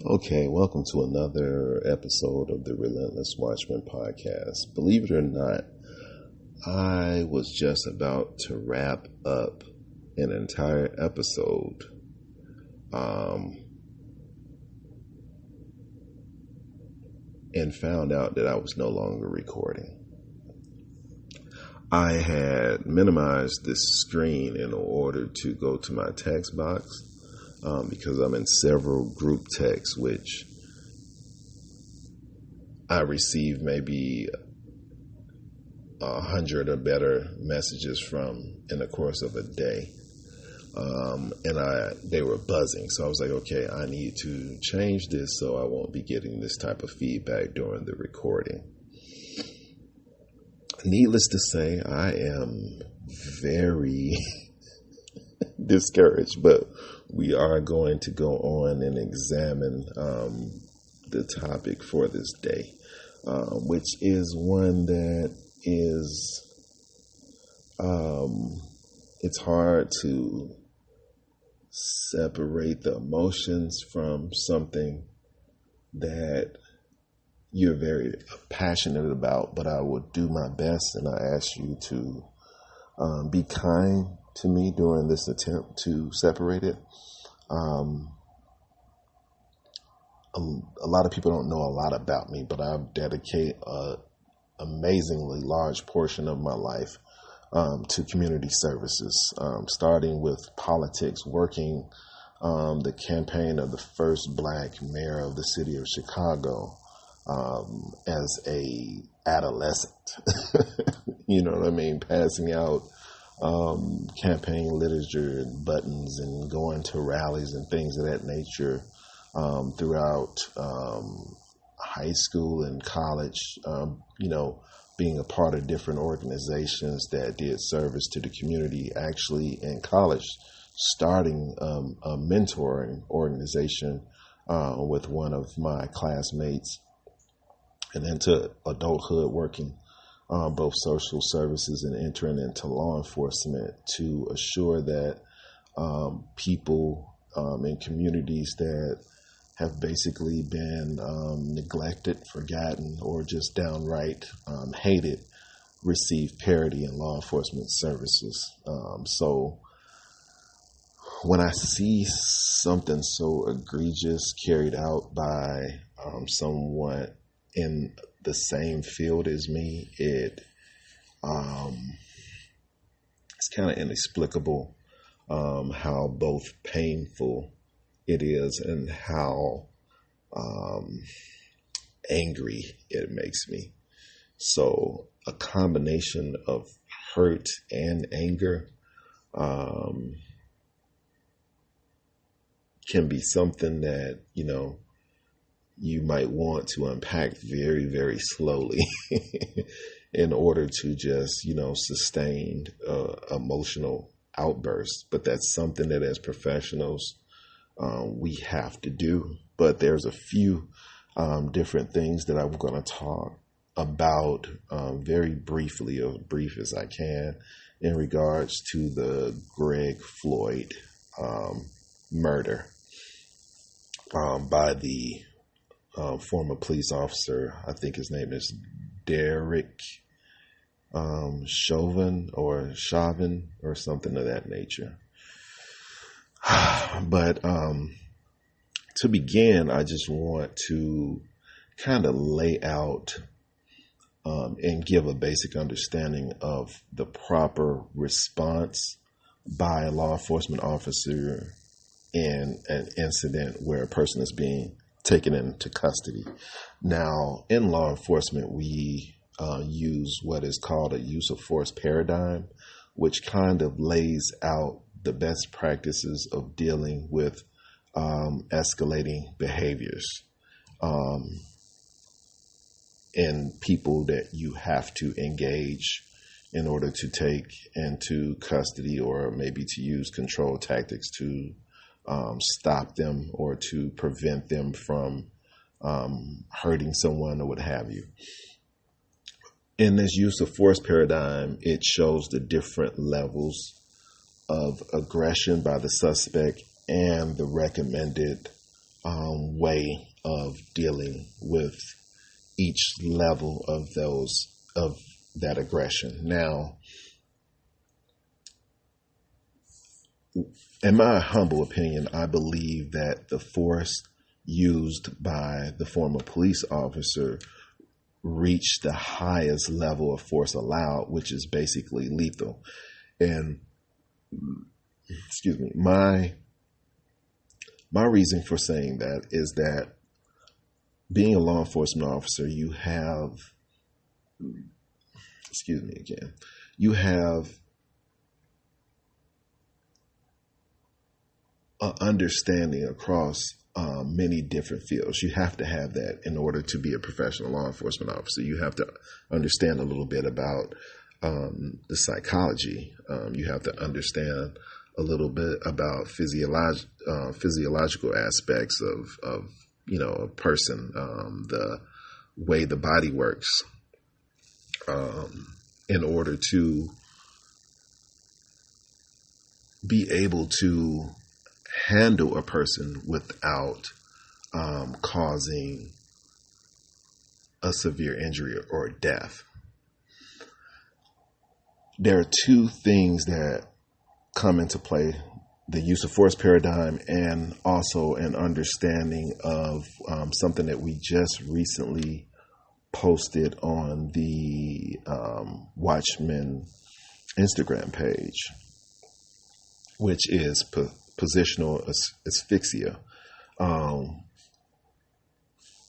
Okay, welcome to another episode of the Relentless Watchman podcast. Believe it or not, I was just about to wrap up an entire episode and found out that I was no longer recording. I had minimized this screen in order to go to my text box because I'm in several group texts, which I receive maybe 100 or better messages from in the course of a day. They were buzzing. So I was like, okay, I need to change this so I won't be getting this type of feedback during the recording. Needless to say, I am very discouraged, but we are going to go on and examine the topic for this day, which is one that is, it's hard to separate the emotions from something that you're very passionate about, but I will do my best, and I ask you to be kind to me during this attempt to separate it. A lot of people don't know a lot about me, but I dedicate an amazingly large portion of my life to community services, starting with politics, working the campaign of the first Black mayor of the city of Chicago as a adolescent. You know what I mean? Passing out campaign literature and buttons and going to rallies and things of that nature throughout high school and college, being a part of different organizations that did service to the community. Actually, in college, starting a mentoring organization with one of my classmates, and into adulthood working both social services and entering into law enforcement to assure that people in communities that have basically been neglected, forgotten, or just downright hated receive parity in law enforcement services. So when I see something so egregious carried out by someone in the same field as me, it's kind of inexplicable how both painful it is and how angry it makes me. So a combination of hurt and anger can be something that, you might want to unpack very, very slowly in order to just, sustain emotional outbursts. But that's something that as professionals, we have to do. But there's a few different things that I'm going to talk about very briefly, as brief as I can, in regards to the George Floyd murder by the former police officer. I think his name is Derek Chauvin or something of that nature. But to begin, I just want to kind of lay out and give a basic understanding of the proper response by a law enforcement officer in an incident where a person is being taken into custody. Now, in law enforcement, we use what is called a use of force paradigm, which kind of lays out the best practices of dealing with escalating behaviors in people that you have to engage in order to take into custody, or maybe to use control tactics to stop them or to prevent them from hurting someone or what have you. In this use of force paradigm, it shows the different levels of aggression by the suspect and the recommended way of dealing with each level of that aggression. Now, in my humble opinion, I believe that the force used by the former police officer reached the highest level of force allowed, which is basically lethal. And excuse me, my reason for saying that is that being a law enforcement officer, you have an understanding across many different fields. You have to have that in order to be a professional law enforcement officer. You have to understand a little bit about the psychology. You have to understand a little bit about physiological aspects of a person, the way the body works, in order to be able to handle a person without causing a severe injury or death. There are two things that come into play: the use of force paradigm and also an understanding of something that we just recently posted on the Watchmen Instagram page, which is positional asphyxia,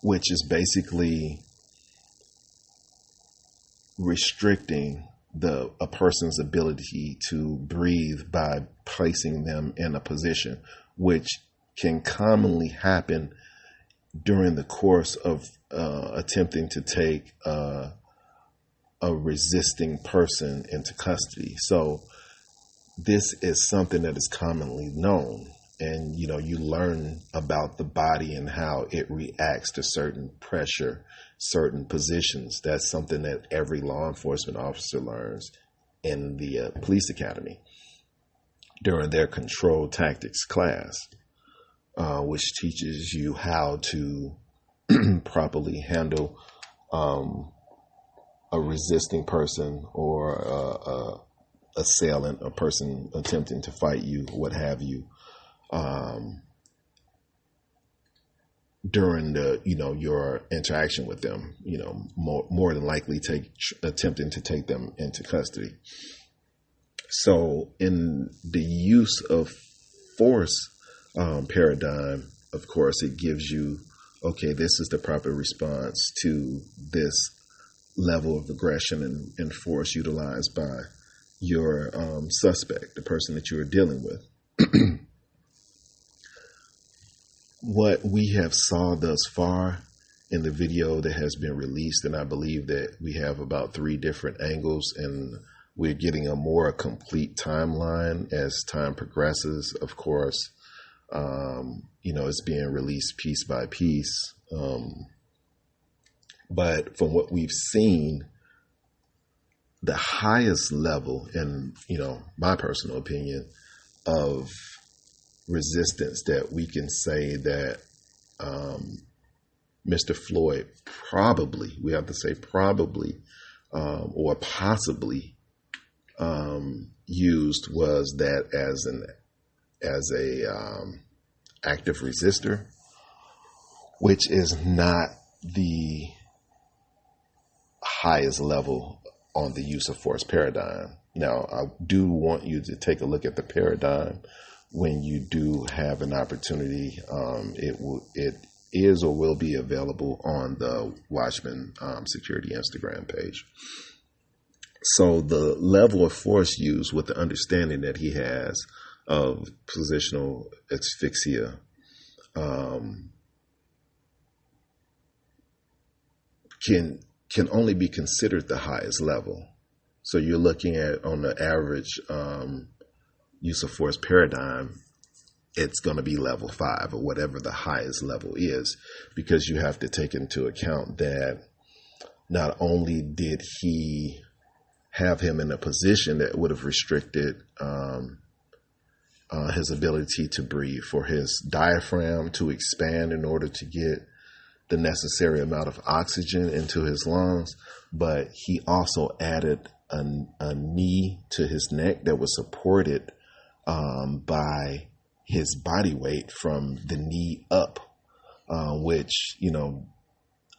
which is basically restricting a person's ability to breathe by placing them in a position, which can commonly happen during the course of attempting to take a resisting person into custody. So this is something that is commonly known, and you learn about the body and how it reacts to certain pressure, certain positions. That's something that every law enforcement officer learns in the police academy during their control tactics class, which teaches you how to properly handle a resisting person or a assailant, a person attempting to fight you, what have you, during your interaction with them, more than likely attempting to take them into custody. So in the use of force paradigm, of course, it gives you, okay, this is the proper response to this level of aggression and force utilized by your suspect, the person that you are dealing with. What we have saw thus far in the video that has been released, and I believe that we have about 3 different angles, and we're getting a more complete timeline as time progresses. Of course, it's being released piece by piece. But from what we've seen, the highest level, in my personal opinion, of resistance that we can say that Mr. Floyd probably, we have to say probably, or possibly used was that as a active resistor, which is not the highest level on the use of force paradigm. Now, I do want you to take a look at the paradigm when you do have an opportunity. It is or will be available on the Watchmen Security Instagram page. So the level of force used, with the understanding that he has of positional asphyxia, can only be considered the highest level. So you're looking at, on the average use of force paradigm, it's going to be level 5 or whatever the highest level is, because you have to take into account that not only did he have him in a position that would have restricted his ability to breathe, for his diaphragm to expand in order to get the necessary amount of oxygen into his lungs. But he also added a knee to his neck that was supported by his body weight from the knee up, which,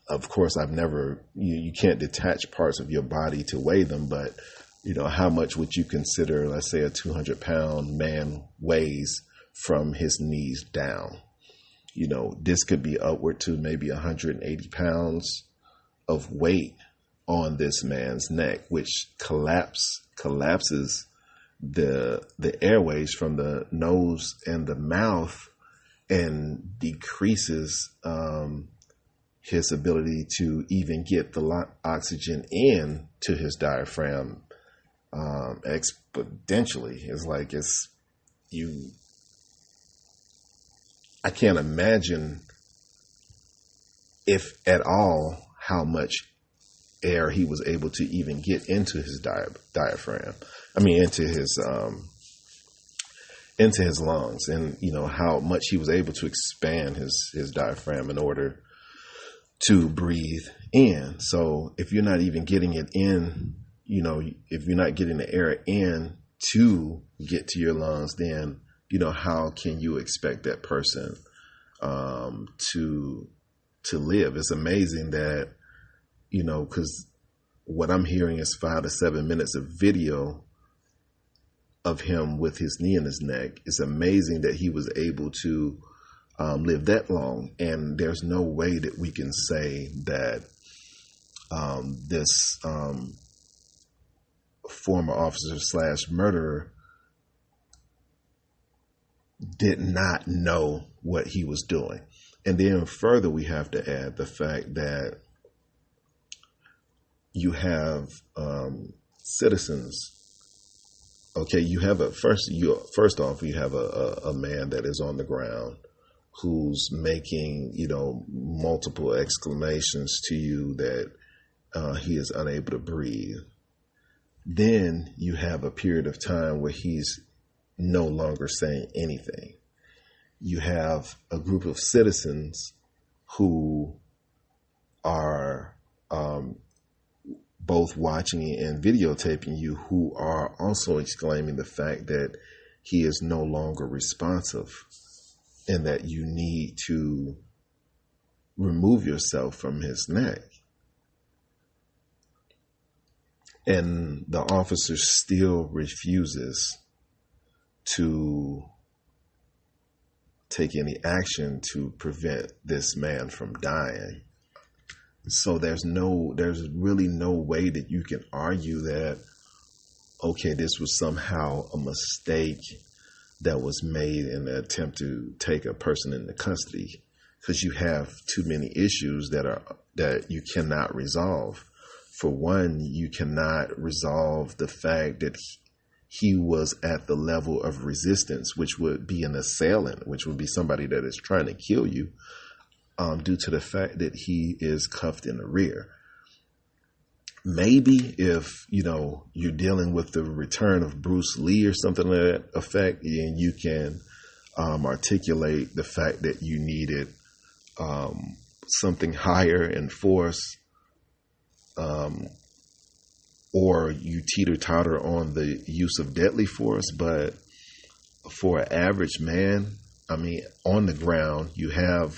of course, you can't detach parts of your body to weigh them, but how much would you consider, let's say, a 200-pound man weighs from his knees down? This could be upward to maybe 180 pounds of weight on this man's neck, which collapses the airways from the nose and the mouth, and decreases his ability to even get the oxygen in to his diaphragm exponentially. I can't imagine, if at all, how much air he was able to even get into his diaphragm. Into his lungs, and how much he was able to expand his diaphragm in order to breathe in. So if you're not even getting it in, if you're not getting the air in to get to your lungs, then how can you expect that person to live? It's amazing that, because what I'm hearing is 5 to 7 minutes of video of him with his knee in his neck. It's amazing that he was able to live that long. And there's no way that we can say that this former officer / murderer did not know what he was doing. And then further, we have to add the fact that you have citizens. Okay, you have first off, you have a man that is on the ground who's making, multiple exclamations to you that he is unable to breathe. Then you have a period of time where he's no longer saying anything. You have a group of citizens who are both watching and videotaping you, who are also exclaiming the fact that he is no longer responsive and that you need to remove yourself from his neck. And the officer still refuses to take any action to prevent this man from dying. So there's really no way that you can argue that, okay, this was somehow a mistake that was made in an attempt to take a person into custody, because you have too many issues that you cannot resolve. For one, you cannot resolve the fact that he was at the level of resistance, which would be an assailant, which would be somebody that is trying to kill you, due to the fact that he is cuffed in the rear. Maybe if, you're dealing with the return of Bruce Lee or something like that effect, and you can articulate the fact that you needed something higher in force, or you teeter-totter on the use of deadly force. But for an average man, on the ground, you have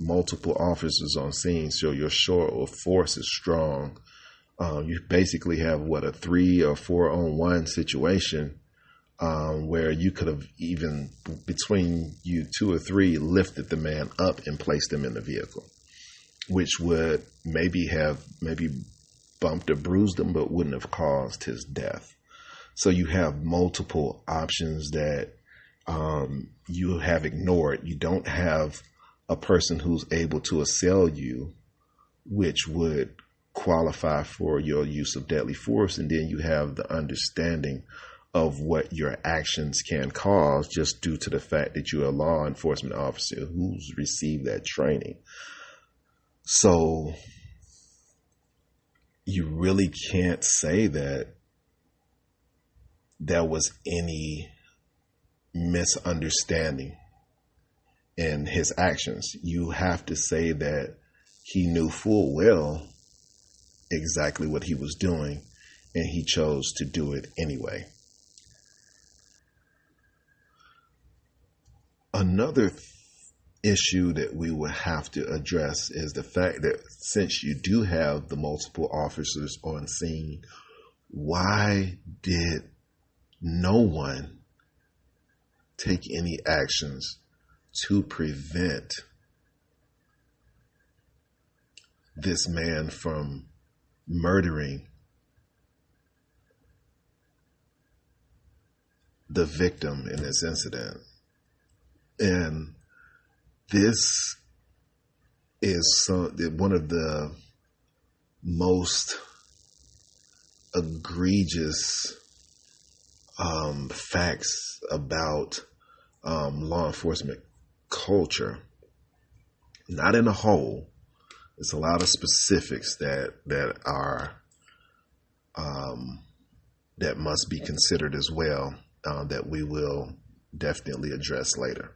multiple officers on scene, so your show of force is strong. You basically have a 3 or 4 on 1 situation, where you could have, even between you 2 or 3, lifted the man up and placed him in the vehicle, which would maybe bumped or bruised him, but wouldn't have caused his death. So you have multiple options that you have ignored. You don't have a person who's able to assail you, which would qualify for your use of deadly force. And then you have the understanding of what your actions can cause just due to the fact that you're a law enforcement officer who's received that training. So you really can't say that there was any misunderstanding in his actions. You have to say that he knew full well exactly what he was doing, and he chose to do it anyway. Another issue that we will have to address is the fact that since you do have the multiple officers on scene, why did no one take any actions to prevent this man from murdering the victim in this incident? And this is one of the most egregious facts about law enforcement culture. Not in a whole. There's a lot of specifics that are that must be considered as well, that we will definitely address later.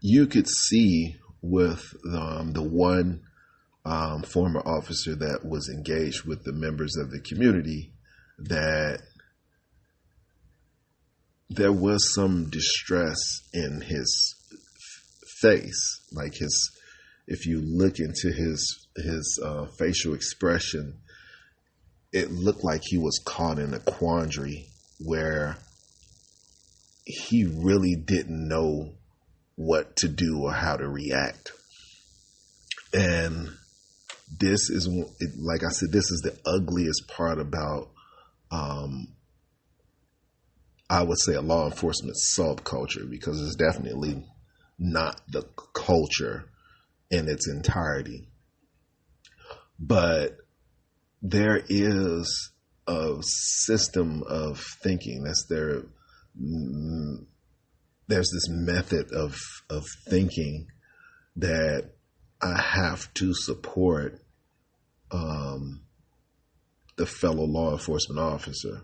You could see with the one former officer that was engaged with the members of the community that there was some distress in his face. Like if you look into his facial expression, it looked like he was caught in a quandary where he really didn't know what to do or how to react. And this is, like I said, this is the ugliest part about, I would say, a law enforcement subculture, because it's definitely not the culture in its entirety. But there is a system of thinking there's this method of thinking that I have to support the fellow law enforcement officer.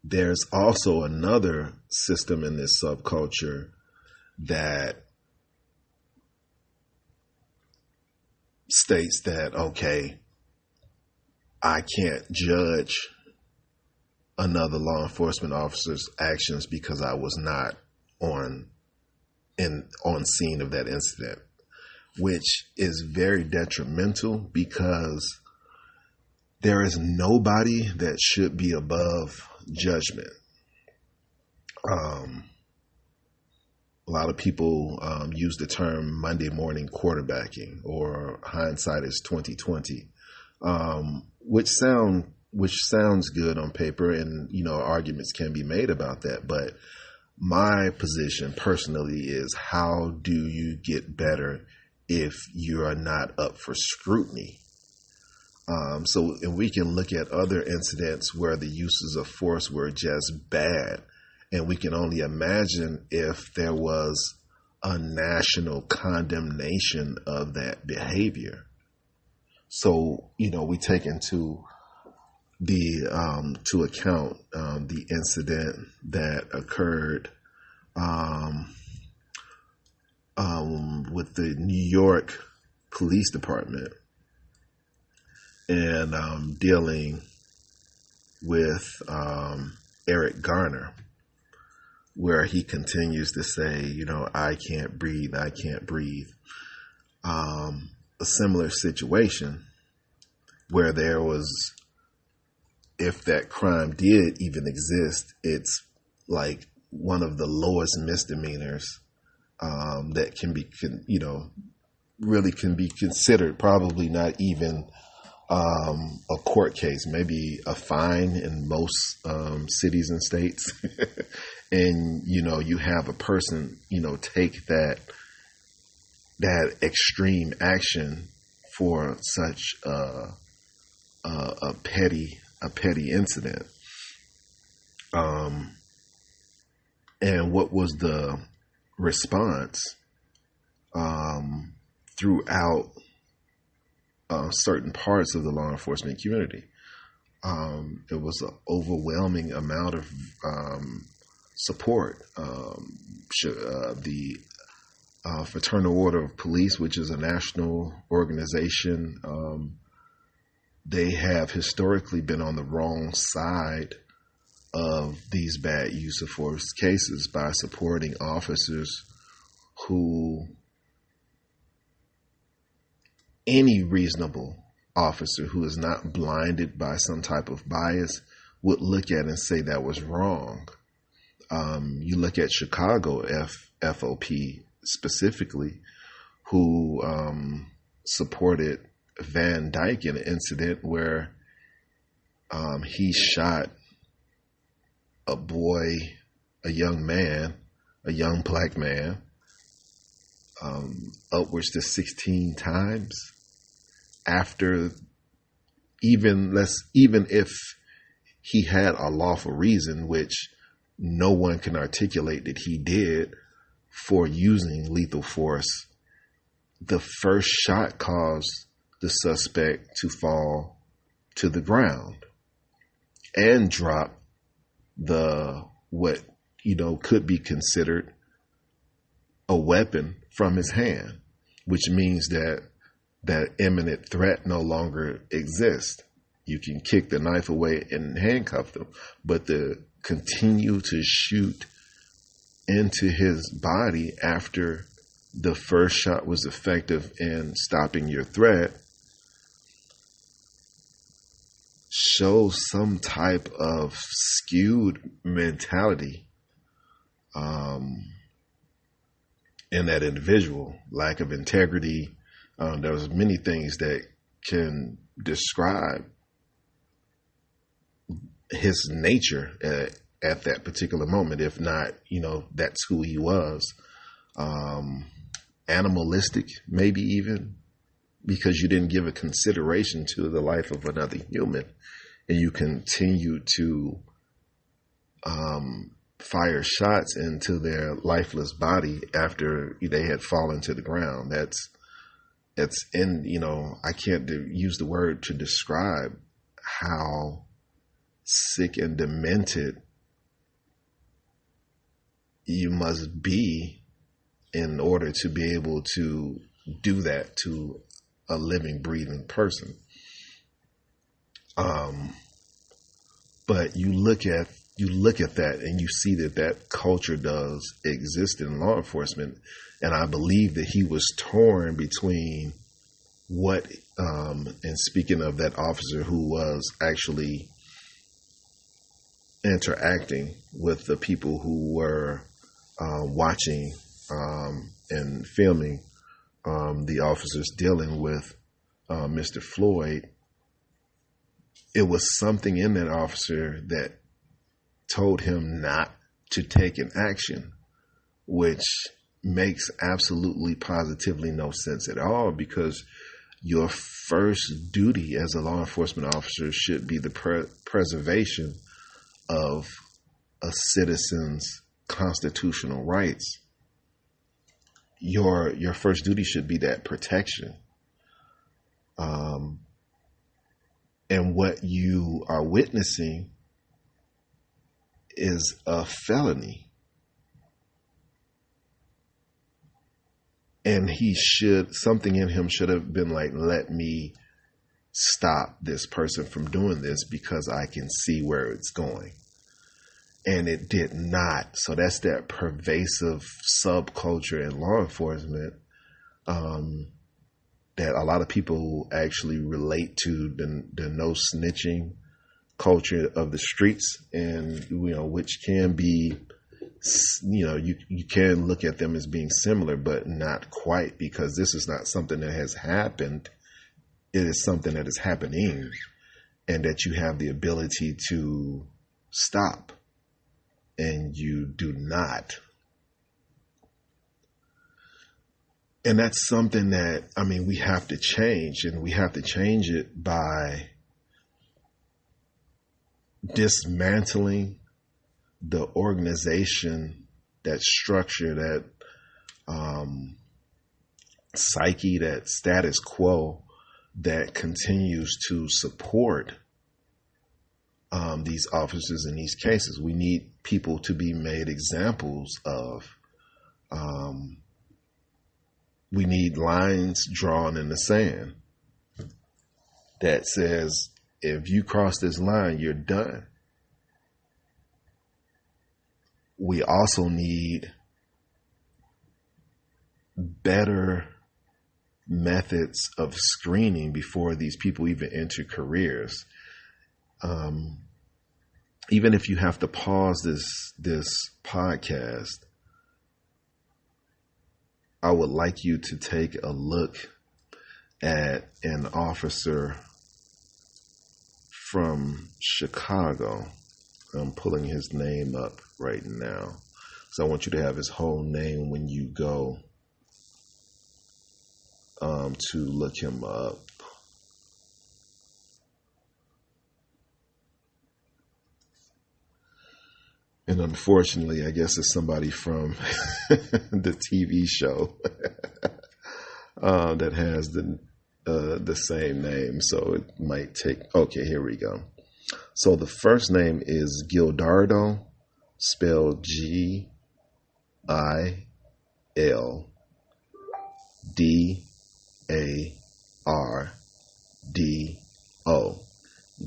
There's also another system in this subculture that states that, okay, I can't judge another law enforcement officer's actions because I was not on scene of that incident, which is very detrimental because there is nobody that should be above judgment. A lot of people use the term Monday morning quarterbacking, or hindsight is 2020, which sounds good on paper, and arguments can be made about that. But my position personally is, how do you get better if you are not up for scrutiny? So and we can look at other incidents where the uses of force were just bad, and we can only imagine if there was a national condemnation of that behavior. So, we take into to account the incident that occurred with the New York Police Department, and dealing with Eric Garner, where he continues to say, I can't breathe, I can't breathe. A similar situation where there was, if that crime did even exist, it's like one of the lowest misdemeanors that can be, really can be considered, probably not even a court case, maybe a fine in most cities and states. And, you have a person, take that extreme action for such a petty incident. And what was the response throughout certain parts of the law enforcement community. It was an overwhelming amount of support. The Fraternal Order of Police, which is a national organization, they have historically been on the wrong side of these bad use of force cases by supporting officers who any reasonable officer who is not blinded by some type of bias would look at and say that was wrong. You look at Chicago FOP specifically, who supported Van Dyke in an incident where he shot a boy, a young man, a young black man, upwards to 16 times after even if he had a lawful reason, which no one can articulate that he did, for using lethal force. The first shot caused the suspect to fall to the ground and drop what could be considered a weapon from his hand, which means that imminent threat no longer exists. You can kick the knife away and handcuff them, but to continue to shoot into his body after the first shot was effective in stopping your threat shows some type of skewed mentality in that individual, lack of integrity. There's many things that can describe his nature at that particular moment. If not, that's who he was. Animalistic, maybe even, because you didn't give a consideration to the life of another human, and you continue to fire shots into their lifeless body after they had fallen to the ground. That's I can't use the word to describe how sick and demented you must be in order to be able to do that to a living, breathing person. But you look at that and you see that culture does exist in law enforcement. And I believe that he was torn between what, and speaking of that officer who was actually interacting with the people who were watching and filming the officers dealing with Mr. Floyd, it was something in that officer that told him not to take an action, which makes absolutely positively no sense at all, because your first duty as a law enforcement officer should be the preservation of a citizen's constitutional rights. Your first duty should be that protection. And what you are witnessing is a felony. And something in him should have been like, let me stop this person from doing this because I can see where it's going. And it did not. So that's that pervasive subculture in law enforcement that a lot of people actually relate to, the no snitching culture of the streets, and which can be, you can look at them as being similar, but not quite, because this is not something that has happened. It is something that is happening, and that you have the ability to stop, and you do not. And that's something that, we have to change, and we have to change it by dismantling the organization, that structure, that psyche, that status quo that continues to support these officers in these cases. We need people to be made examples of. We need lines drawn in the sand that says, if you cross this line, you're done. We also need better methods of screening before these people even enter careers. Even if you have to pause this podcast, I would like you to take a look at an officer from Chicago. I'm pulling his name up right now. So I want you to have his whole name when you go to look him up. And unfortunately, I guess it's somebody from the TV show that has the same name. So it might take, okay, here we go. So the first name is Gildardo, spelled Gildardo,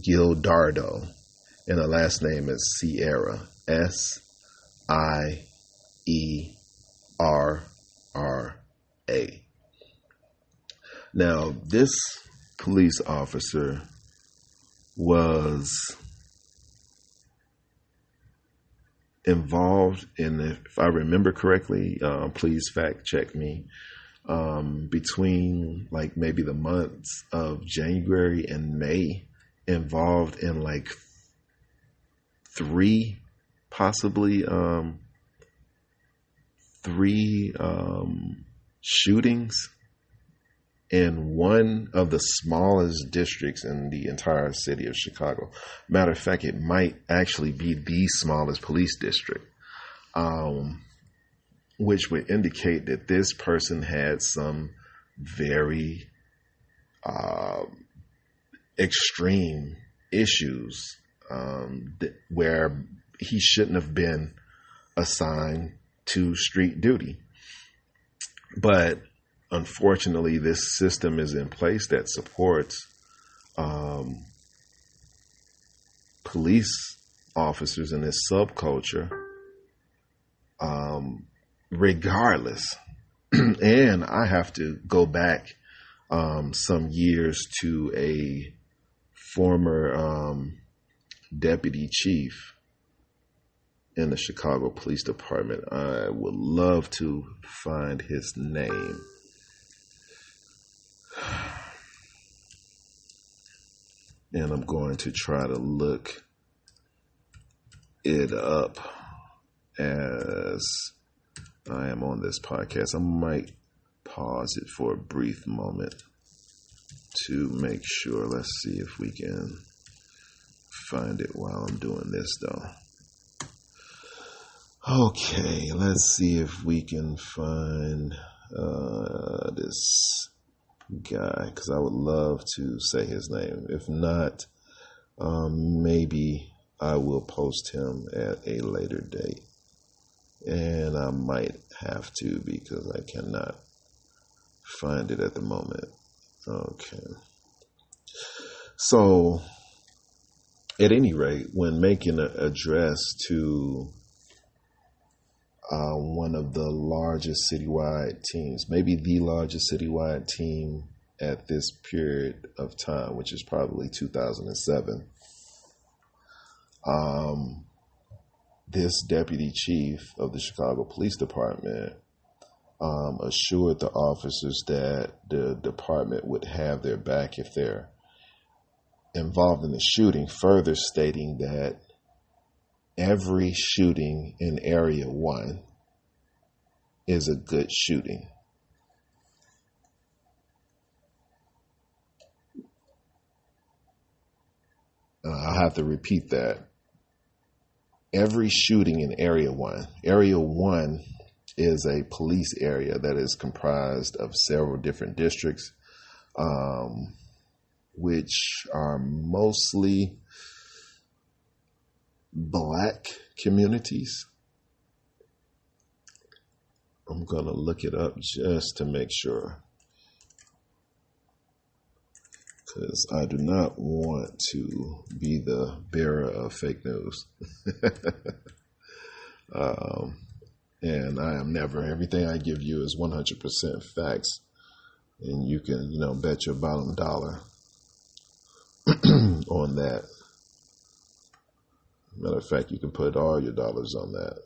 Gildardo, and the last name is Sierra, Sierra. Now, this police officer was involved in, if I remember correctly, please fact check me, between like maybe the months of January and May, involved in like three shootings in one of the smallest districts in the entire city of Chicago. Matter of fact, it might actually be the smallest police district, which would indicate that this person had some very extreme issues where he shouldn't have been assigned to street duty. But unfortunately, this system is in place that supports police officers in this subculture, regardless. And I have to go back some years to a former deputy chief in the Chicago Police Department. I would love to find his name. And I'm going to try to look it up as I am on this podcast. I might pause it for a brief moment to make sure. Let's see if we can find it while I'm doing this, though. Okay, let's see if we can find this guy, because I would love to say his name. If not, maybe I will post him at a later date. And I might have to, because I cannot find it at the moment. Okay. So, at any rate, when making an address to one of the largest citywide teams, maybe the largest citywide team at this period of time, which is probably 2007. This deputy chief of the Chicago Police Department assured the officers that the department would have their back if they're involved in the shooting, further stating that every shooting in Area 1 is a good shooting. I have to repeat that. Every shooting in Area 1. Area 1 is a police area that is comprised of several different districts. which are mostly Black communities. I'm going to look it up just to make sure, because I do not want to be the bearer of fake news. And I am never. Everything I give you is 100% facts. And you can, bet your bottom dollar on that. Matter of fact, you can put all your dollars on that.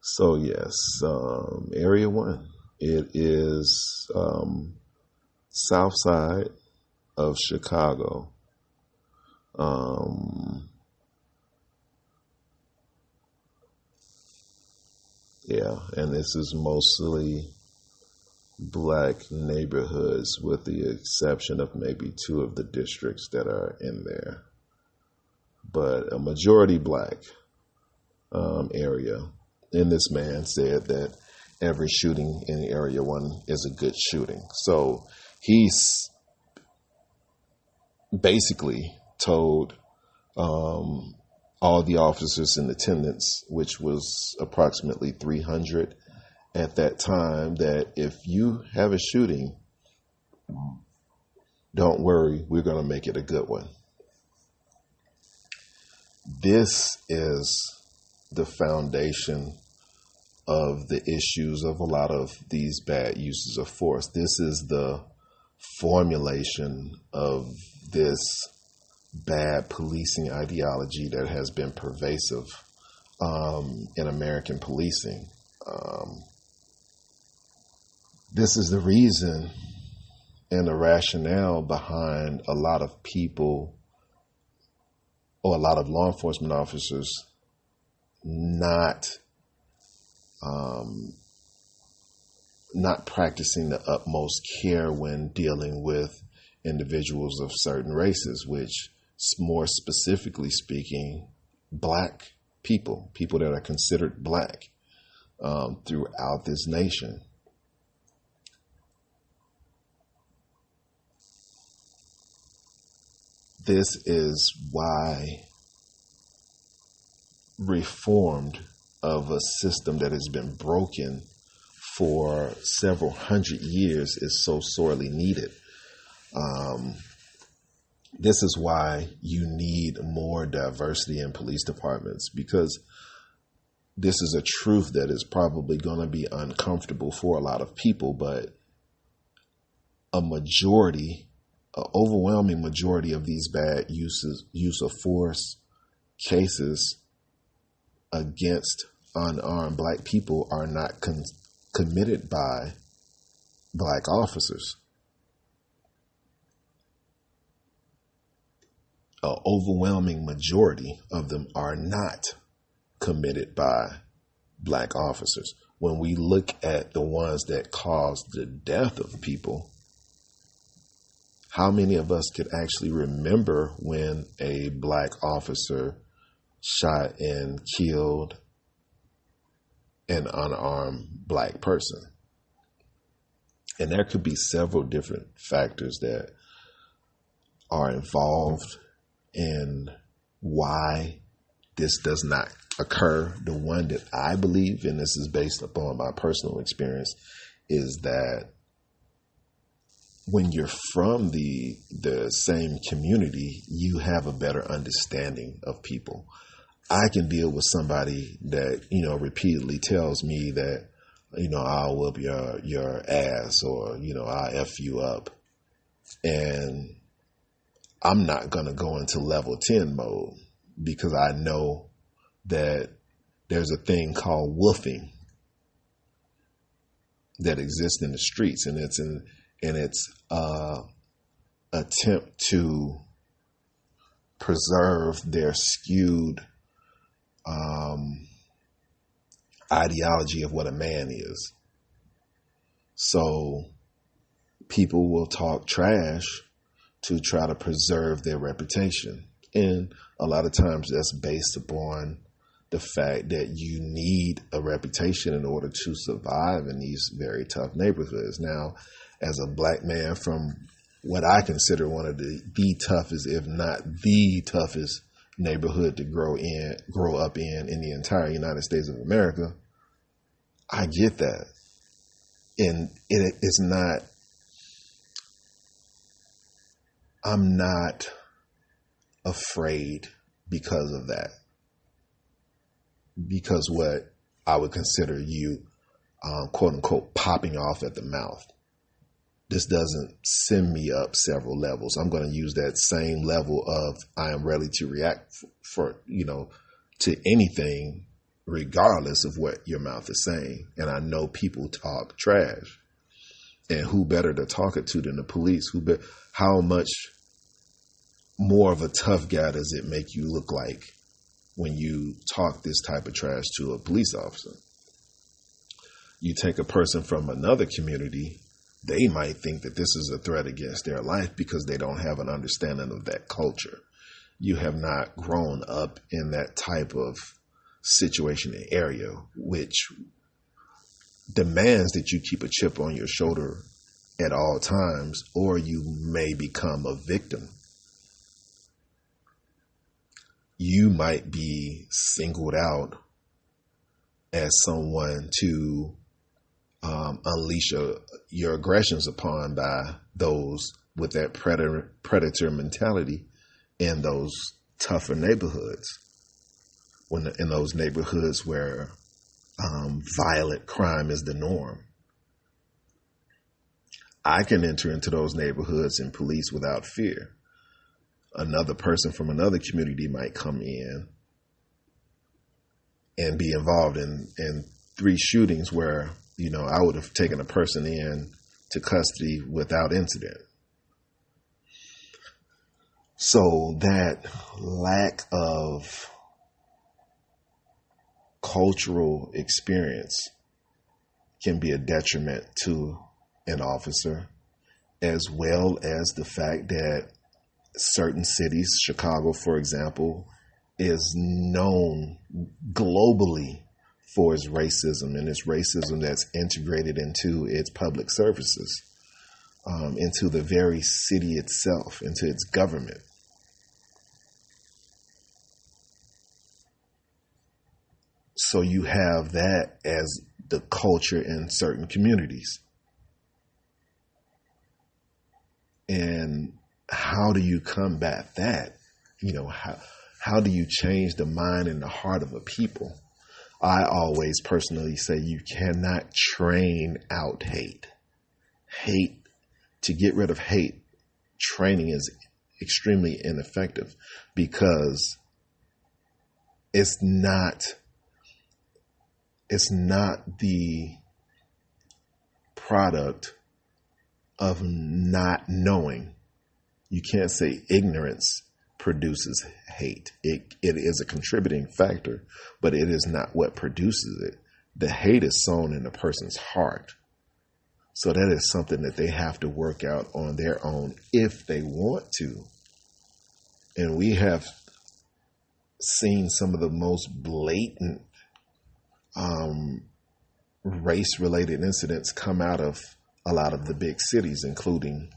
So yes, Area 1. It is south side of Chicago. Yeah, and this is mostly Black neighborhoods with the exception of maybe 2 of the districts that are in there. But a majority Black area. And this man said that every shooting in Area 1 is a good shooting. So he's basically told all the officers in attendance, which was approximately 300 at that time, that if you have a shooting, don't worry, we're going to make it a good one. This is the foundation of the issues of a lot of these bad uses of force. This is the formulation of this bad policing ideology that has been pervasive in American policing. This is the reason and the rationale behind a lot of people or a lot of law enforcement officers not practicing the utmost care when dealing with individuals of certain races, which, more specifically speaking, Black people that are considered Black throughout this nation. This is why reformed of a system that has been broken for several hundred years is so sorely needed. This is why you need more diversity in police departments, because this is a truth that is probably going to be uncomfortable for a lot of people, but an overwhelming majority of these bad use of force cases against unarmed Black people are not committed by Black officers. An overwhelming majority of them are not committed by Black officers. When we look at the ones that caused the death of people, how many of us could actually remember when a Black officer shot and killed an unarmed Black person? And there could be several different factors that are involved in why this does not occur. The one that I believe, and this is based upon my personal experience, is that when you're from the same community, you have a better understanding of people. I can deal with somebody that, repeatedly tells me that, I'll whoop your ass, or, I'll F you up. And I'm not going to go into level 10 mode, because I know that there's a thing called woofing that exists in the streets, and it's attempt to preserve their skewed ideology of what a man is. So people will talk trash to try to preserve their reputation. And a lot of times that's based upon the fact that you need a reputation in order to survive in these very tough neighborhoods. Now, as a black man from what I consider one of the toughest, if not the toughest neighborhood to grow up in the entire United States of America, I get that. And it's not, I'm not afraid because of that. Because what I would consider you, quote unquote, popping off at the mouth. This doesn't send me up several levels. I'm going to use that same level of I am ready to react to anything, regardless of what your mouth is saying. And I know people talk trash. And who better to talk it to than the police? How much more of a tough guy does it make you look like when you talk this type of trash to a police officer? You take a person from another community, they might think that this is a threat against their life because they don't have an understanding of that culture. You have not grown up in that type of situation and area, which demands that you keep a chip on your shoulder at all times, or you may become a victim. You might be singled out as someone to unleash your aggressions upon by those with that predator mentality in those tougher neighborhoods. In those neighborhoods where violent crime is the norm. I can enter into those neighborhoods and police without fear. Another person from another community might come in and be involved in 3 shootings where, I would have taken a person in to custody without incident. So that lack of cultural experience can be a detriment to an officer, as well as the fact that certain cities, Chicago, for example, is known globally for its racism, and its racism that's integrated into its public services, into the very city itself, into its government. So you have that as the culture in certain communities. And how do you combat that? How do you change the mind and the heart of a people? I always personally say you cannot train out hate. To get rid of hate, training is extremely ineffective because it's not the product of not knowing. You can't say ignorance produces hate. It is a contributing factor, but it is not what produces it. The hate is sown in a person's heart. So that is something that they have to work out on their own if they want to. And we have seen some of the most blatant race-related incidents come out of a lot of the big cities, including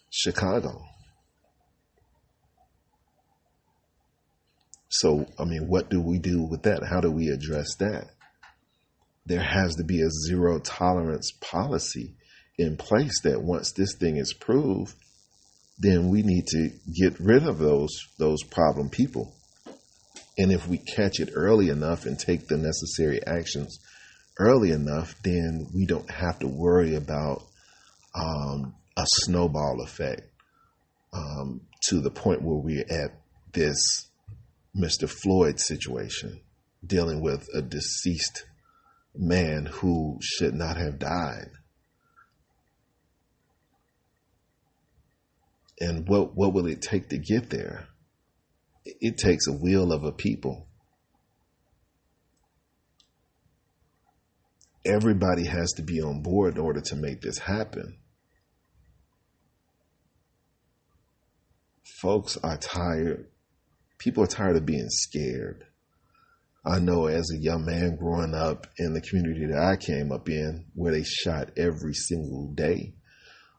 Chicago. So, what do we do with that? How do we address that? There has to be a zero tolerance policy in place that once this thing is proved, then we need to get rid of those problem people. And if we catch it early enough and take the necessary actions early enough, then we don't have to worry about a snowball effect to the point where we're at this Mr. Floyd situation, dealing with a deceased man who should not have died. And what will it take to get there? It takes a will of a people. Everybody has to be on board in order to make this happen. Folks are tired. People are tired of being scared. I know as a young man growing up in the community that I came up in, where they shot every single day,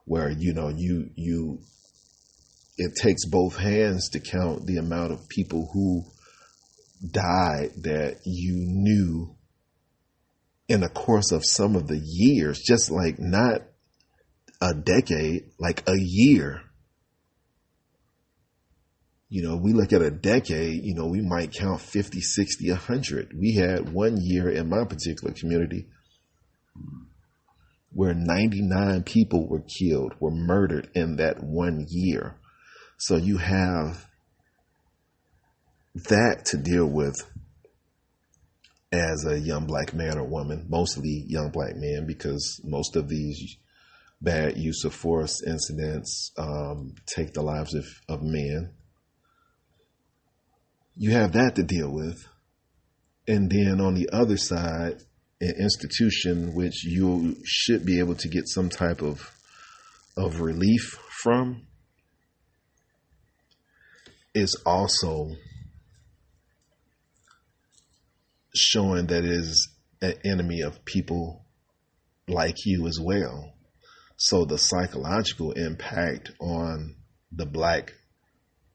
where, it takes both hands to count the amount of people who died that you knew in the course of some of the years, just like not a decade, like a year. We look at a decade, we might count 50, 60, 100. We had one year in my particular community where 99 people were killed, were murdered in that one year. So you have that to deal with as a young black man or woman, mostly young black men, because most of these bad use of force incidents take the lives of men. You have that to deal with. And then on the other side, an institution which you should be able to get some type of relief from is also showing that it is an enemy of people like you as well. So the psychological impact on the black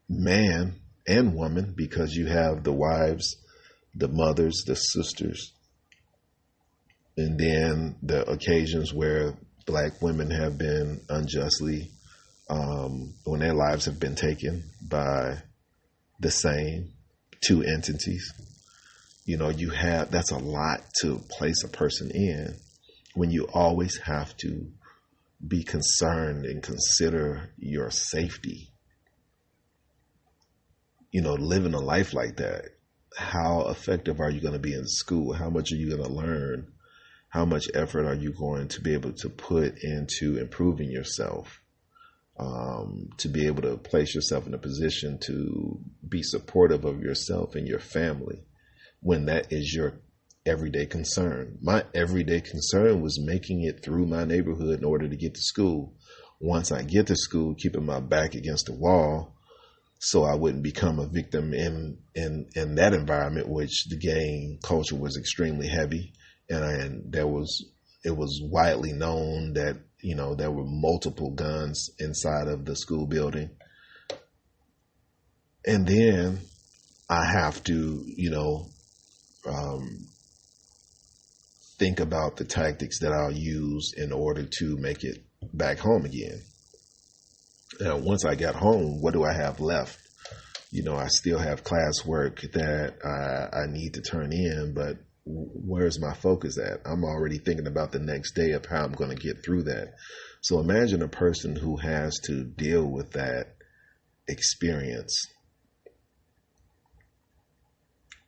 man and woman, because you have the wives, the mothers, the sisters, and then the occasions where black women have been unjustly, when their lives have been taken by the same two entities. That's a lot to place a person in when you always have to be concerned and consider your safety. Living a life like that, how effective are you going to be in school? How much are you going to learn? How much effort are you going to be able to put into improving yourself? To be able to place yourself in a position to be supportive of yourself and your family when that is your everyday concern. My everyday concern was making it through my neighborhood in order to get to school. Once I get to school, keeping my back against the wall so I wouldn't become a victim in that environment, which the gang culture was extremely heavy. And it was widely known that, there were multiple guns inside of the school building. And then I have to, think about the tactics that I'll use in order to make it back home again. Now, once I got home, what do I have left? I still have classwork that I need to turn in, but where's my focus at? I'm already thinking about the next day of how I'm going to get through that. So imagine a person who has to deal with that experience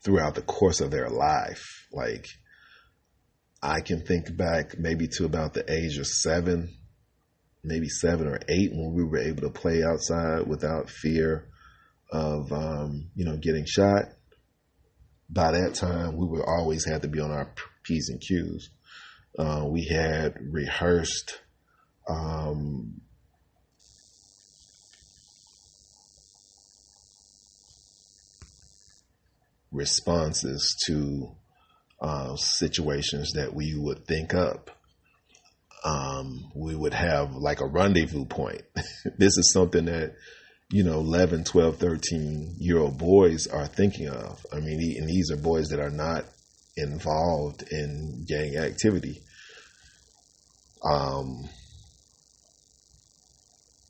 throughout the course of their life. Like, I can think back maybe to about the age of 7, maybe 7 or 8, when we were able to play outside without fear of, getting shot. By that time, we would always have to be on our P's and Q's. We had rehearsed responses to situations that we would think up. We would have like a rendezvous point. This is something that, 11, 12, 13-year-old boys are thinking of. I mean, and these are boys that are not involved in gang activity.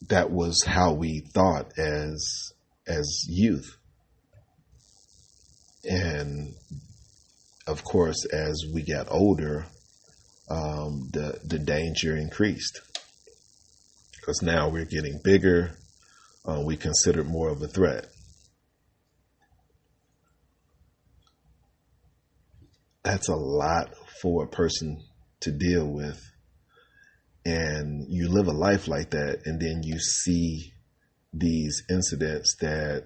That was how we thought as youth. And of course, as we got older, the danger increased, because now we're getting bigger. We consider more of a threat. That's a lot for a person to deal with. And you live a life like that, and then you see these incidents that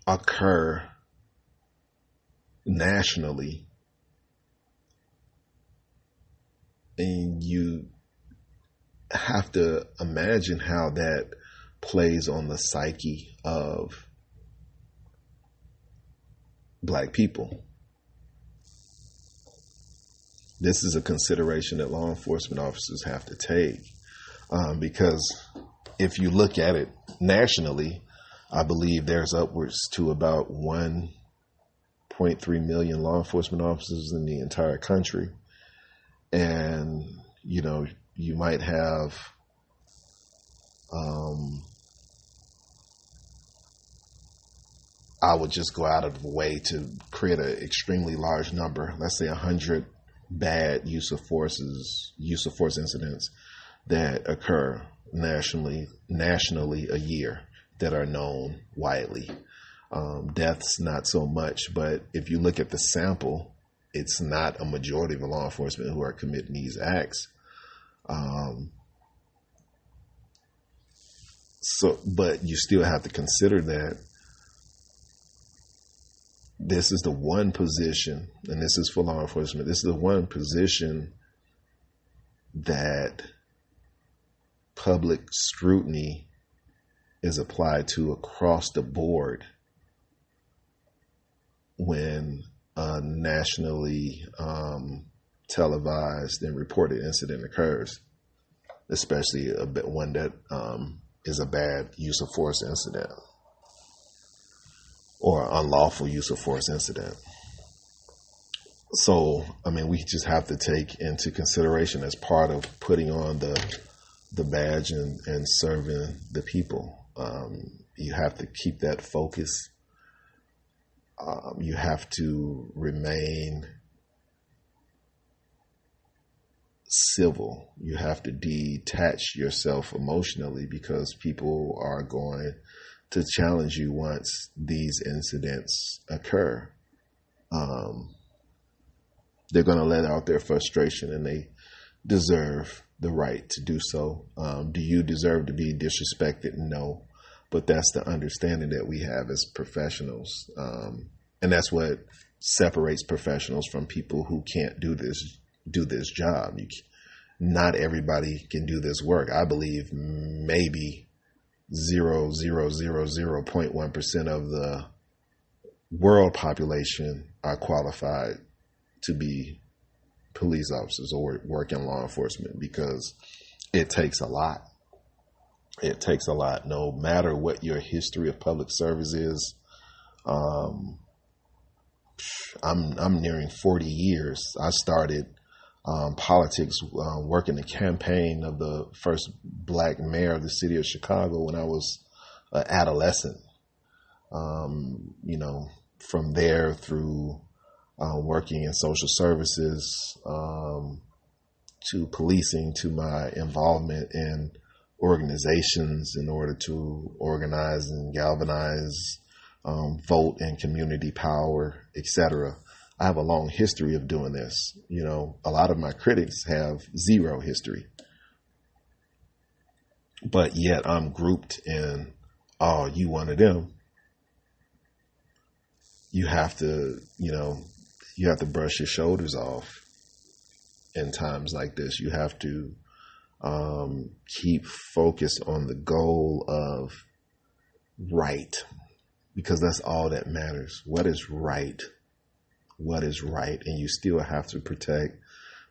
occur nationally, and you have to imagine how that plays on the psyche of Black people. This is a consideration that law enforcement officers have to take, because if you look at it nationally, I believe there's upwards to about 1.3 million law enforcement officers in the entire country. And, you might have I would just go out of the way to create an extremely large number, let's say 100 bad use of force incidents that occur nationally a year that are known widely. Deaths, not so much, but if you look at the sample, it's not a majority of law enforcement who are committing these acts. But you still have to consider that this is the one position, and this is for law enforcement, this is the one position that public scrutiny is applied to across the board when a nationally televised and reported incident occurs, especially one that is a bad use of force incident or unlawful use of force incident. So, we just have to take into consideration as part of putting on the badge and serving the people. You have to keep that focus. You have to remain civil. You have to detach yourself emotionally, because people are going to challenge you once these incidents occur. They're going to let out their frustration, and they deserve the right to do so. Do you deserve to be disrespected? No. But that's the understanding that we have as professionals. And that's what separates professionals from people who can't do this job. Not everybody can do this work. I believe maybe 0.1% of the world population are qualified to be police officers or work in law enforcement, because it takes a lot. It takes a lot, no matter what your history of public service is. I'm nearing 40 years. I started politics, working the campaign of the first black mayor of the city of Chicago when I was an adolescent. From there through working in social services, to policing, to my involvement in organizations in order to organize and galvanize vote and community power, etc. I have a long history of doing this. A lot of my critics have zero history, but yet I'm grouped in, oh, you one of them. You have to brush your shoulders off in times like this. You have to keep focused on the goal of right, because that's all that matters. What is right? What is right? And you still have to protect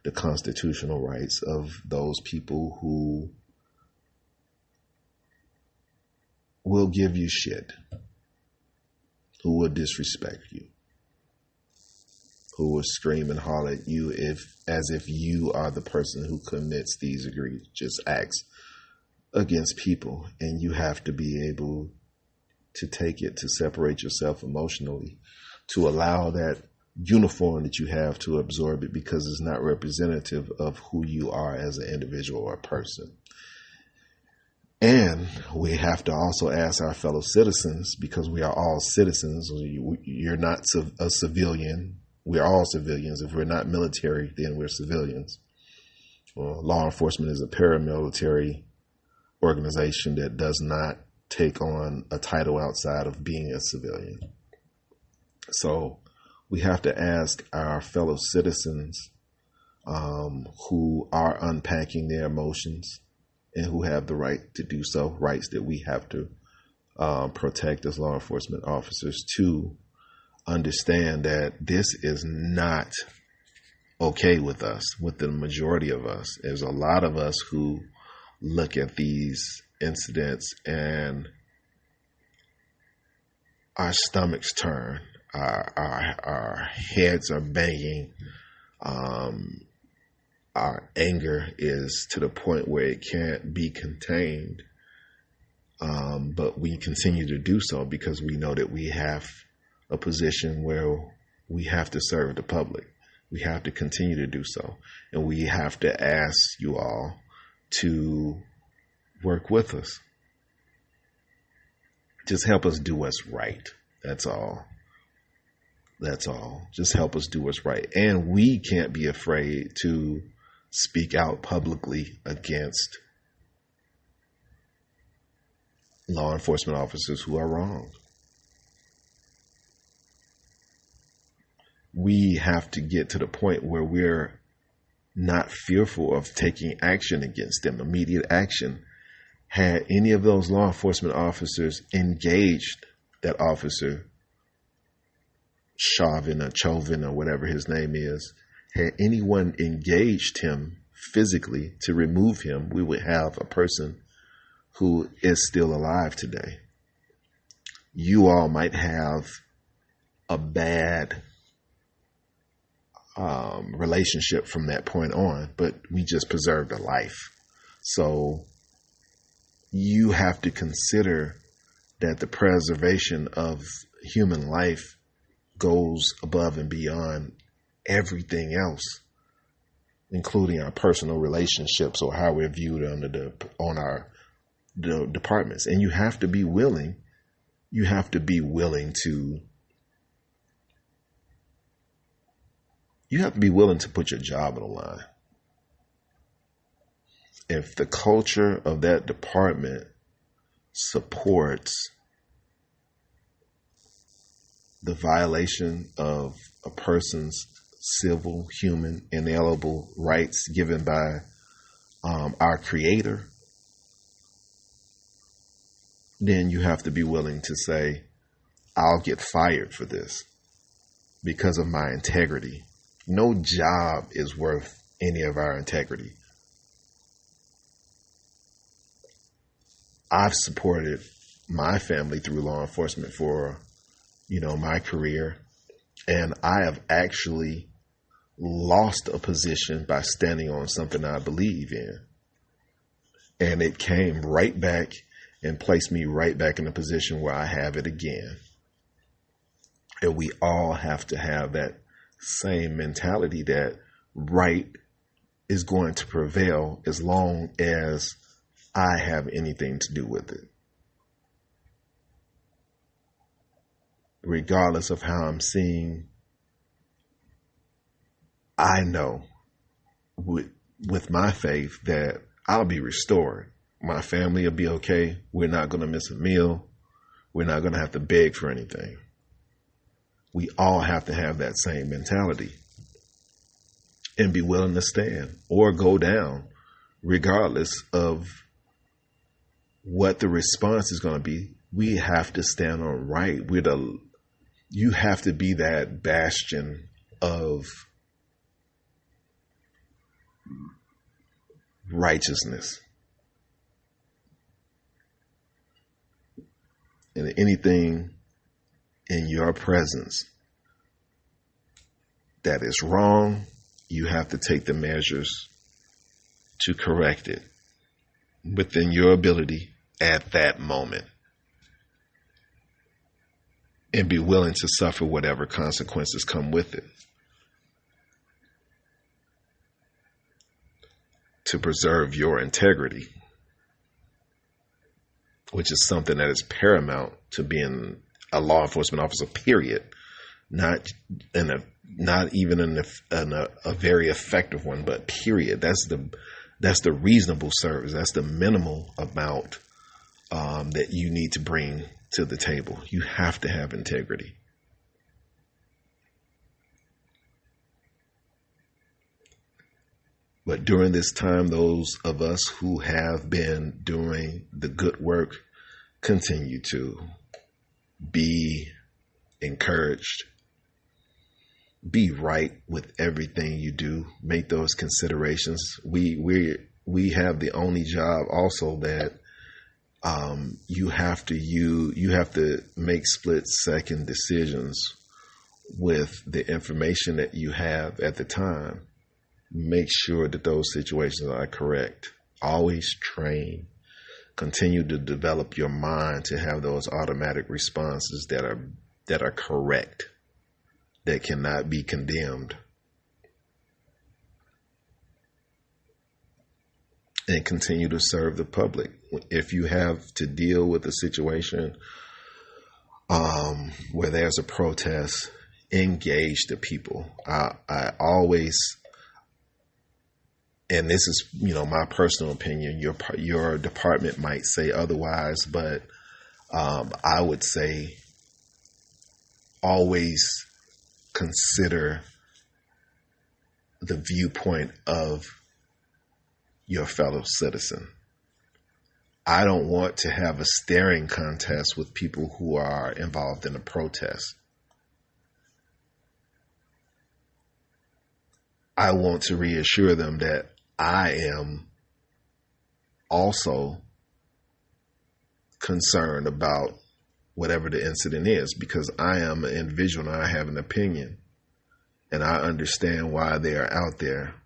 the constitutional rights of those people who will give you shit, who will disrespect you, who will scream and holler at you as if you are the person who commits these egregious acts against people. And you have to be able to take it, to separate yourself emotionally, to allow that uniform that you have to absorb it, because it's not representative of who you are as an individual or person. And we have to also ask our fellow citizens, because we are all citizens. You're not a civilian. We're all civilians. If we're not military, then we're civilians. Law enforcement is a paramilitary organization that does not take on a title outside of being a civilian. So we have to ask our fellow citizens who are unpacking their emotions and who have the right to do so, rights that we have to protect as law enforcement officers, to understand that this is not okay with us, with the majority of us. There's a lot of us who look at these incidents and our stomachs turn, our heads are banging, our anger is to the point where it can't be contained, but we continue to do so because we know that we have a position where we have to serve the public. We have to continue to do so, and we have to ask you all to work with us. Just help us do what's right. That's all. That's all. Just help us do what's right. And we can't be afraid to speak out publicly against law enforcement officers who are wrong. We have to get to the point where we're not fearful of taking action against them, immediate action. Had any of those law enforcement officers engaged that officer, Chauvin or whatever his name is, had anyone engaged him physically to remove him, we would have a person who is still alive today. You all might have a bad relationship from that point on, but we just preserved a life. So you have to consider that the preservation of human life goes above and beyond everything else, including our personal relationships or how we're viewed on our departments. And you have to be willing. You have to be willing to. You have to be willing to put your job on the line. If the culture of that department supports the violation of a person's civil, human, inalienable rights given by our Creator, then you have to be willing to say, I'll get fired for this because of my integrity. No job is worth any of our integrity. I've supported my family through law enforcement for, my career, and I have actually lost a position by standing on something I believe in. And it came right back and placed me right back in a position where I have it again. And we all have to have that same mentality that right is going to prevail as long as I have anything to do with it. Regardless of how I'm seeing, I know with my faith that I'll be restored. My family will be okay. We're not going to miss a meal. We're not going to have to beg for anything. We all have to have that same mentality and be willing to stand or go down, regardless of what the response is going to be. We have to stand on right. You have to be that bastion of righteousness. And anything in your presence that is wrong, you have to take the measures to correct it within your ability at that moment, and be willing to suffer whatever consequences come with it to preserve your integrity, which is something that is paramount to being a law enforcement officer, period. Not even in a very effective one, but period. That's the reasonable service. That's the minimal amount that you need to bring to the table. You have to have integrity. But during this time, those of us who have been doing the good work continue to be encouraged be right with everything you do. Make those considerations. We have the only job also that you have to make split second decisions with the information that you have at the time. Make sure that those situations are correct. Always train. Continue to develop your mind to have those automatic responses that are correct, that cannot be condemned. And continue to serve the public. If you have to deal with a situation where there's a protest, engage the people. I always, and this is, my personal opinion, your department might say otherwise, but I would say always consider the viewpoint of your fellow citizen. I don't want to have a staring contest with people who are involved in a protest. I want to reassure them that I am also concerned about whatever the incident is, because I am an individual and I have an opinion and I understand why they are out there.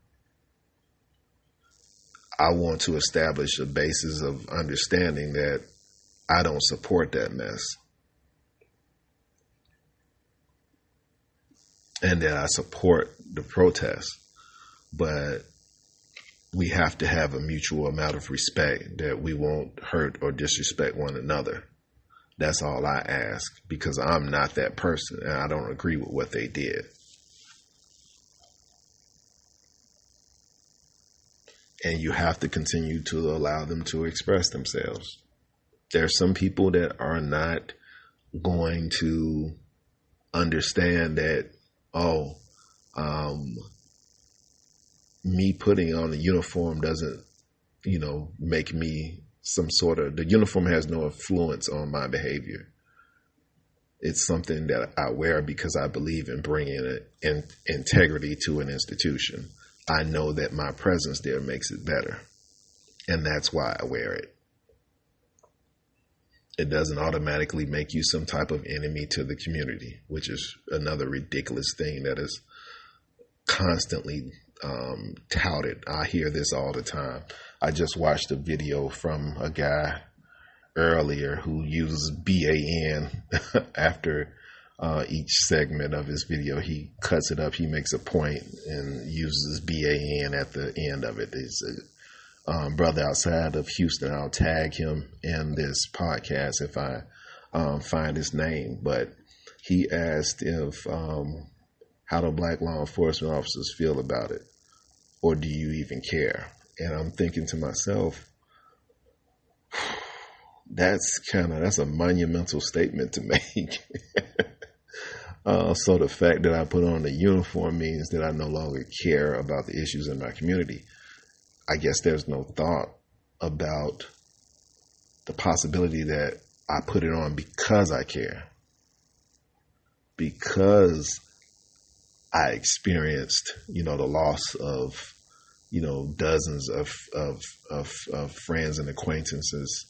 I want to establish a basis of understanding that I don't support that mess and that I support the protest. But we have to have a mutual amount of respect, that we won't hurt or disrespect one another. That's all I ask, because I'm not that person and I don't agree with what they did. And you have to continue to allow them to express themselves. There are some people that are not going to understand that, me putting on a uniform doesn't, make me the uniform has no influence on my behavior. It's something that I wear because I believe in bringing integrity to an institution. I know that my presence there makes it better, and that's why I wear it. It doesn't automatically make you some type of enemy to the community, which is another ridiculous thing that is constantly touted. I hear this all the time. I just watched a video from a guy earlier who uses BAN after each segment of his video. He cuts it up, he makes a point and uses BAN at the end of it. He's a brother outside of Houston. I'll tag him in this podcast if I find his name. But he asked if how do black law enforcement officers feel about it, or do you even care? And I'm thinking to myself, that's a monumental statement to make. So the fact that I put on a uniform means that I no longer care about the issues in my community. I guess there's no thought about the possibility that I put it on because I care. Because I experienced, the loss of, dozens of friends and acquaintances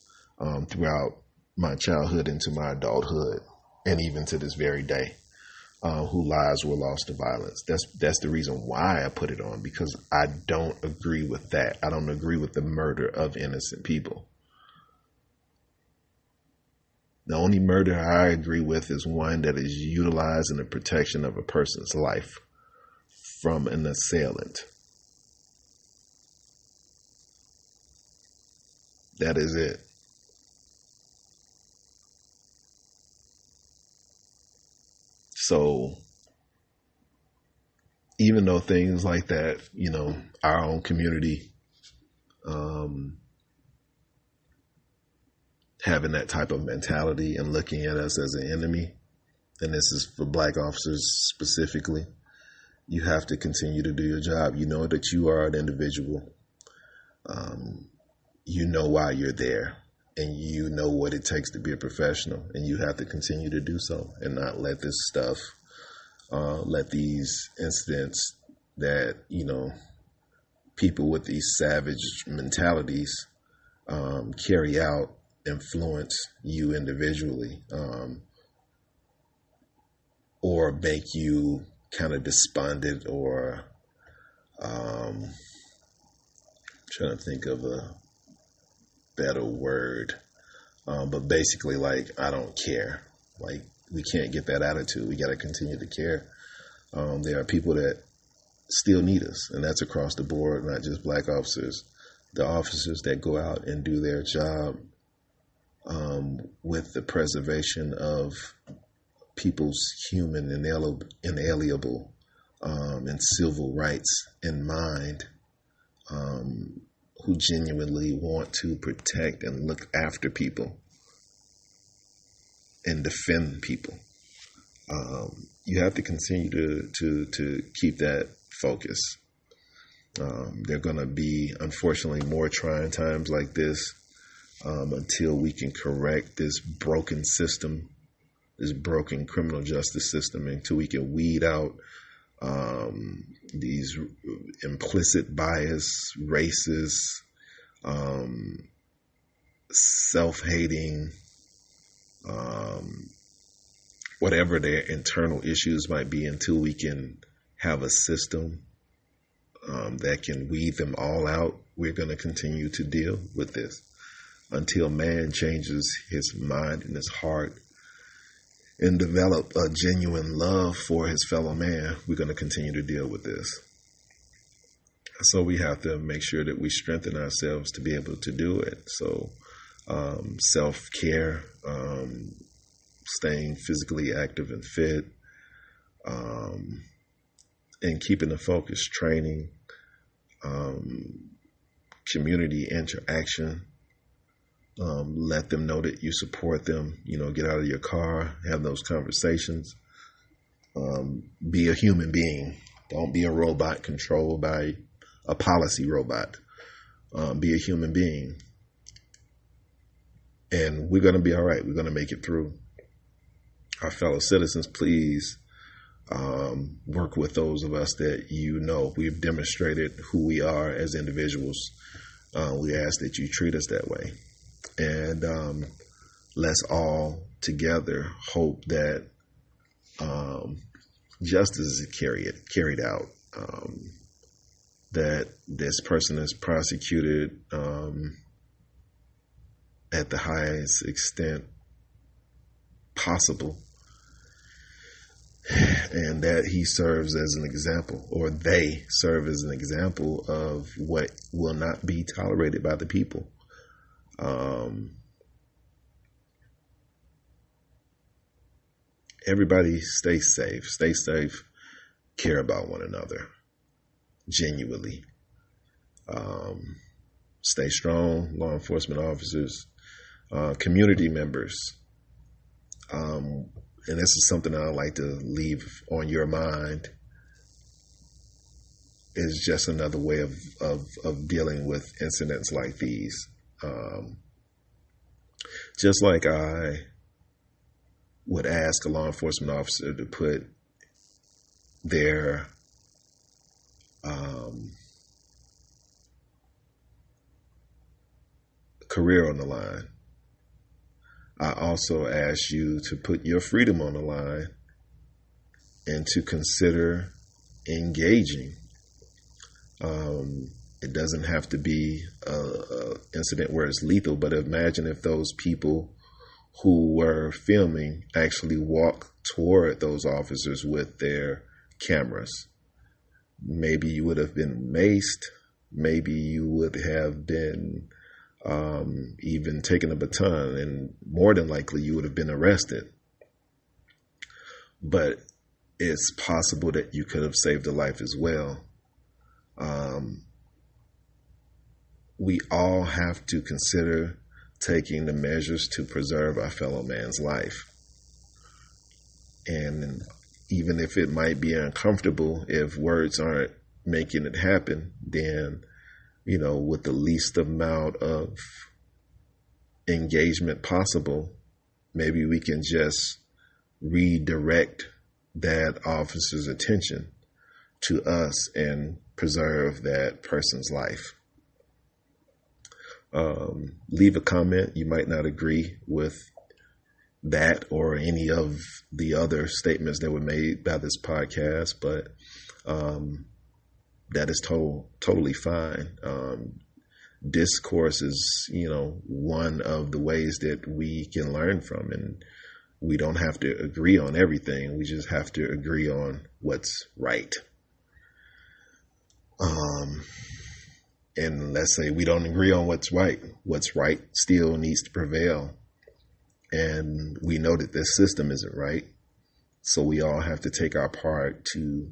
throughout my childhood into my adulthood, and even to this very day, whose lives were lost to violence. That's the reason why I put it on, because I don't agree with that. I don't agree with the murder of innocent people. The only murder I agree with is one that is utilizing the protection of a person's life from an assailant. That is it. So even though things like that, our own community, having that type of mentality and looking at us as an enemy, and this is for black officers specifically, you have to continue to do your job. You know that you are an individual. You know why you're there, and you know what it takes to be a professional, and you have to continue to do so and not let this stuff let these incidents that, people with these savage mentalities carry out influence you individually, or make you kind of despondent, or trying to think of a better word, but basically, like, I don't care. Like, we can't get that attitude. We got to continue to care. There are people that still need us, and that's across the board, not just black officers. The officers that go out and do their job with the preservation of people's human, inalienable, and civil rights in mind, who genuinely want to protect and look after people and defend people. You have to continue to keep that focus. There are going to be, unfortunately, more trying times like this until we can correct this broken system, this broken criminal justice system, until we can weed out these implicit bias, racist, self-hating, whatever their internal issues might be, until we can have a system that can weed them all out. We're going to continue to deal with this until man changes his mind and his heart and develop a genuine love for his fellow man. We're going to continue to deal with this. So we have to make sure that we strengthen ourselves to be able to do it. So self-care, staying physically active and fit, and keeping the focus, training, community interaction. Let them know that you support them. Get out of your car, have those conversations. Be a human being. Don't be a robot controlled by a policy robot. Be a human being. And we're going to be all right. We're going to make it through. Our fellow citizens, please work with those of us that we've demonstrated who we are as individuals. We ask that you treat us that way. And let's all together hope that justice is carried out, that this person is prosecuted at the highest extent possible, and that he serves as an example, or they serve as an example of what will not be tolerated by the people. Everybody stay safe, care about one another, genuinely. Stay strong, law enforcement officers, community members. And this is something I'd like to leave on your mind, is just another way of dealing with incidents like these. Just like I would ask a law enforcement officer to put their career on the line, I also ask you to put your freedom on the line and to consider engaging. It doesn't have to be an incident where it's lethal, but imagine if those people who were filming actually walk toward those officers with their cameras. Maybe you would have been maced. Maybe you would have been even taken a baton, and more than likely you would have been arrested. But it's possible that you could have saved a life as well. We all have to consider taking the measures to preserve our fellow man's life. And even if it might be uncomfortable, if words aren't making it happen, then, with the least amount of engagement possible, maybe we can just redirect that officer's attention to us and preserve that person's life. Leave a comment. You might not agree with that or any of the other statements that were made by this podcast, but that is totally fine. Discourse is, one of the ways that we can learn from, and we don't have to agree on everything. We just have to agree on what's right. And let's say we don't agree on what's right. What's right still needs to prevail. And we know that this system isn't right. So we all have to take our part to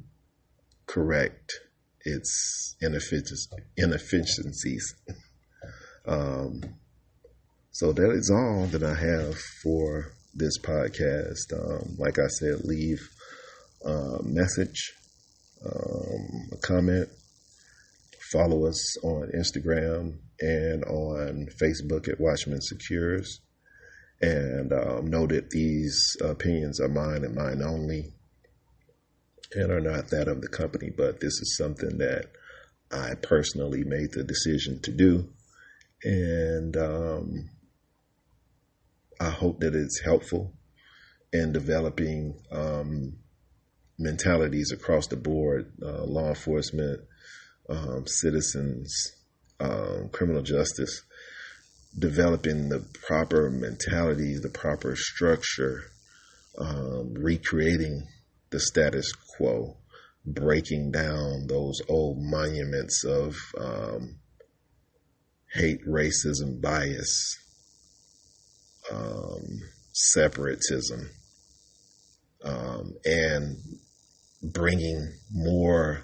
correct its inefficiencies. So that is all that I have for this podcast. Like I said, leave a message, a comment. Follow us on Instagram and on Facebook at Watchman Secures. And know that these opinions are mine and mine only and are not that of the company. But this is something that I personally made the decision to do. And I hope that it's helpful in developing mentalities across the board, law enforcement, citizens, criminal justice, developing the proper mentality, the proper structure, recreating the status quo, breaking down those old monuments of hate, racism, bias, separatism, and bringing more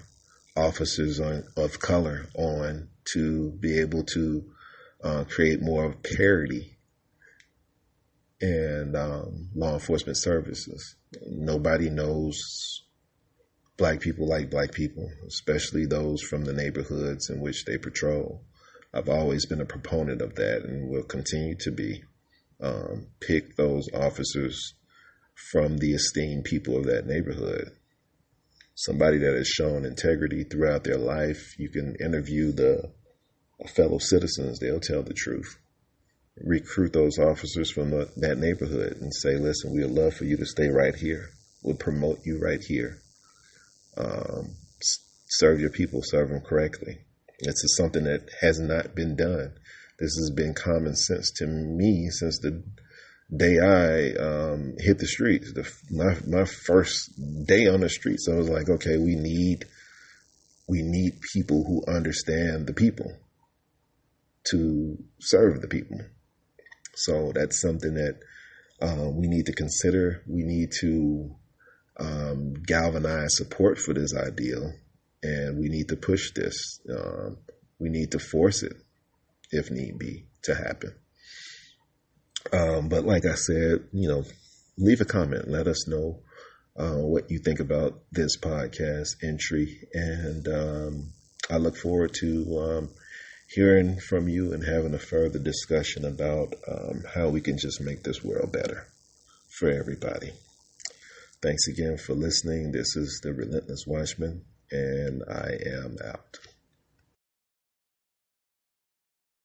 officers of color on to be able to create more of parity in law enforcement services. Nobody knows black people like black people, especially those from the neighborhoods in which they patrol. I've always been a proponent of that and will continue to be. Pick those officers from the esteemed people of that neighborhood. Somebody that has shown integrity throughout their life. You can interview the fellow citizens. They'll tell the truth. Recruit those officers from that neighborhood and say, listen, we'd love for you to stay right here. We'll promote you right here. Serve your people, serve them correctly. This is something that has not been done. This has been common sense to me since the day I hit the streets. My first day on the streets, I was like, okay, we need people who understand the people to serve the people. So that's something that we need to consider. We need to galvanize support for this ideal, and we need to push this. We need to force it, if need be, to happen. But like I said, leave a comment. Let us know what you think about this podcast entry. And I look forward to hearing from you and having a further discussion about how we can just make this world better for everybody. Thanks again for listening. This is the Relentless Watchman, and I am out.